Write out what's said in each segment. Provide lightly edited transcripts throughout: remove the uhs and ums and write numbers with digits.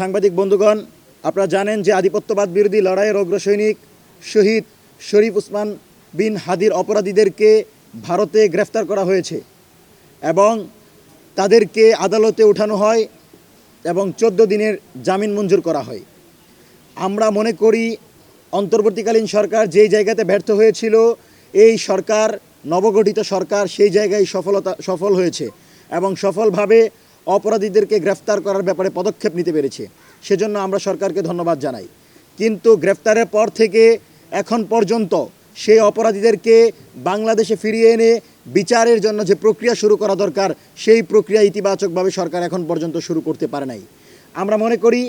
সাংবাদিক বন্ধুগণ, আপনারা জানেন যে আধিপত্যবাদ বিরোধী লড়াইয়ের অগ্রসৈনিক শহীদ শরীফ ওসমান বিন হাদির অপরাধীদেরকে ভারতে গ্রেফতার করা হয়েছে এবং তাদেরকে আদালতে ওঠানো হয় এবং 14 দিনের জামিন মঞ্জুর করা হয়। আমরা মনে করি অন্তর্বর্তীকালীন সরকার যেই জায়গাতে ব্যর্থ হয়েছিল, এই সরকার নবগঠিত সরকার সেই জায়গায় সফল হয়েছে এবং সফলভাবে অপরাধীদেরকে গ্রেফতার করার ব্যাপারে পদক্ষেপ নিতে পেরেছে। সেজন্য আমরা সরকারকে ধন্যবাদ জানাই। কিন্তু গ্রেফতারের পর থেকে এখন পর্যন্ত সেই অপরাধীদেরকে বাংলাদেশে ফিরিয়ে এনে বিচারের জন্য যে প্রক্রিয়া শুরু করা দরকার, সেই প্রক্রিয়া ইতিবাচকভাবে সরকার এখন পর্যন্ত শুরু করতে পারে নাই। আমরা মনে করি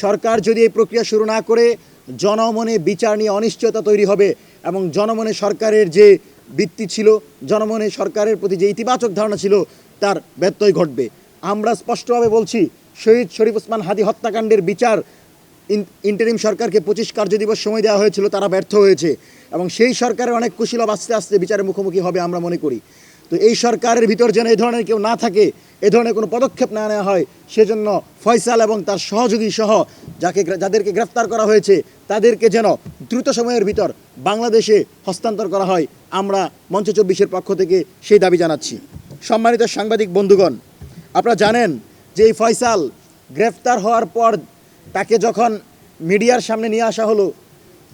সরকার যদি এই প্রক্রিয়া শুরু না করে, জনমনে বিচার নিয়ে অনিশ্চয়তা তৈরি হবে এবং জনমনে সরকারের যে ভিত্তি ছিল, জনমনে সরকারের প্রতি যে ইতিবাচক ধারণা ছিল, তার ব্যত্যয় ঘটবে। আমরা স্পষ্টভাবে বলছি, শহীদ শরীফ ওসমান হাদি হত্যাকাণ্ডের বিচার ইন্টারিম সরকারকে 25 কার্যদিবস সময় দেওয়া হয়েছিল, তারা ব্যর্থ হয়েছে এবং সেই সরকারের অনেক কুশীলব আস্তে আস্তে বিচারের মুখোমুখি হবে আমরা মনে করি। তো এই সরকারের ভিতর যেন এই ধরনের কেউ না থাকে, এ ধরনের কোনো পদক্ষেপ না নেওয়া হয়, সেজন্য ফয়সাল এবং তার সহযোগী সহ যাদেরকে গ্রেফতার করা হয়েছে তাদেরকে যেন দ্রুত সময়ের ভিতর বাংলাদেশে হস্তান্তর করা হয়। আমরা মঞ্চ 24-এর পক্ষ থেকে সেই দাবি জানাচ্ছি। সম্মানিত সাংবাদিক বন্ধুগণ, আপনারা জানেন যে এই ফয়সাল গ্রেফতার হওয়ার পর তাকে যখন মিডিয়ার সামনে নিয়ে আসা হলো,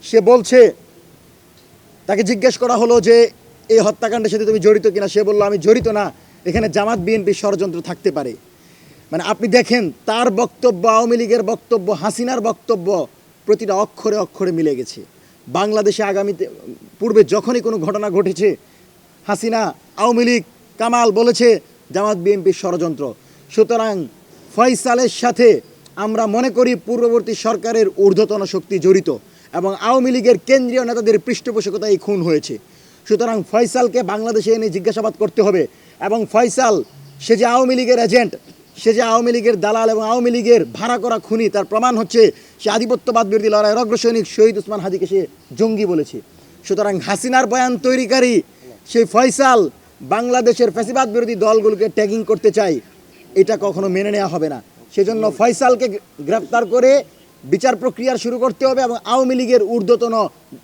সে বলছে, তাকে জিজ্ঞেস করা হলো যে এই হত্যাকাণ্ডের সাথে তুমি জড়িত কিনা, সে বলল আমি জড়িত না, এখানে জামাত বিএনপি ষড়যন্ত্র থাকতে পারে। মানে আপনি দেখেন তার বক্তব্য, আওয়ামী লীগের বক্তব্য, হাসিনার বক্তব্য প্রতিটা অক্ষরে অক্ষরে মিলে গেছে। বাংলাদেশে পূর্বে যখনই কোনো ঘটনা ঘটেছে, হাসিনা, আওয়ামী লীগ, কামাল বলেছে জামাত বিএনপির ষড়যন্ত্র। সুতরাং ফয়সালের সাথে আমরা মনে করি পূর্ববর্তী সরকারের ঊর্ধ্বতন শক্তি জড়িত এবং আওয়ামী লীগের কেন্দ্রীয় নেতাদের পৃষ্ঠপোষকতায় এই খুন হয়েছে। সুতরাং ফয়সালকে বাংলাদেশে এনে জিজ্ঞাসাবাদ করতে হবে এবং ফয়সাল, সে যে আওয়ামী লীগের এজেন্ট, সে যে আওয়ামী লীগের দালাল এবং আওয়ামী লীগের ভাড়া করা খুনি, তার প্রমাণ হচ্ছে সে আধিপত্যবাদ বিরোধী লড়াইয়ের অগ্রসৈনিক শহীদ ওসমান হাদিকে সে জঙ্গি বলেছে। সুতরাং হাসিনার বয়ান তৈরিকারী সেই ফয়সাল বাংলাদেশের ফ্যাসিবাদ বিরোধী দলগুলোকে ট্যাগিং করতে চায়, এটা কখনো মেনে নেওয়া হবে না। সেজন্য ফয়সালকে গ্রেফতার করে বিচার প্রক্রিয়া শুরু করতে হবে এবং আওয়ামী লীগের ঊর্ধ্বতন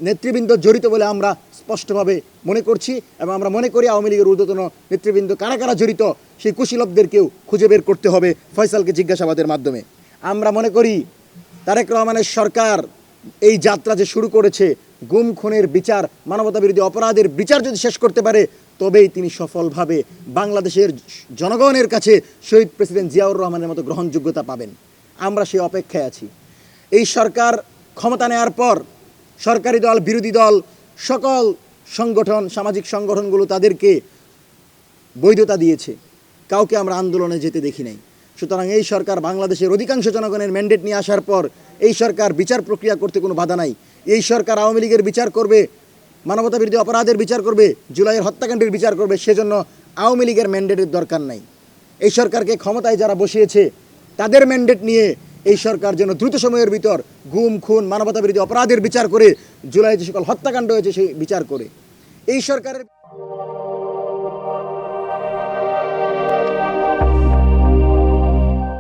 নেতৃবৃন্দ জড়িত বলে আমরা স্পষ্টভাবে মনে করছি এবং আমরা মনে করি আওয়ামী লীগের ঊর্ধ্বতন নেতৃবৃন্দ কারা কারা জড়িত সেই কুশীলবদেরকেও খুঁজে বের করতে হবে ফয়সালকে জিজ্ঞাসাবাদের মাধ্যমে। আমরা মনে করি তারেক রহমানের সরকার এই যাত্রা যে শুরু করেছে, গুম খুনের বিচার, মানবতা বিরোধী অপরাধের বিচার যদি শেষ করতে পারে, তবেই তিনি সফলভাবে বাংলাদেশের জনগণের কাছে শহীদ প্রেসিডেন্ট জিয়াউর রহমানের মতো গ্রহণযোগ্যতা পাবেন। আমরা সেই অপেক্ষায় আছি। এই সরকার ক্ষমতা নেওয়ার পর সরকারি দল, বিরোধী দল, সকল সংগঠন, সামাজিক সংগঠনগুলো তাদেরকে বৈধতা দিয়েছে, কাউকে আমরা আন্দোলনে যেতে দেখি নাই। সুতরাং এই সরকার বাংলাদেশের অধিকাংশ জনগণের ম্যান্ডেট নিয়ে আসার পর এই সরকার বিচার প্রক্রিয়া করতে কোনো বাধা নাই। এই সরকার আওয়ামী লীগের বিচার করবে, মানবতা বিরোধী অপরাধের বিচার করবে, জুলাইয়ের হত্যাকাণ্ডের বিচার করবে, সেজন্য আওয়ামী লীগের ম্যান্ডেটের দরকার নাই। এই সরকারকে ক্ষমতায় যারা বসিয়েছে তাদের ম্যান্ডেট নিয়ে এই সরকার যেন দ্রুত সময়ের ভিতর গুম খুন, মানবতা বিরোধী অপরাধের বিচার করে, জুলাই যে সকল হত্যাকাণ্ড হয়েছে সেই বিচার করে। এই সরকারের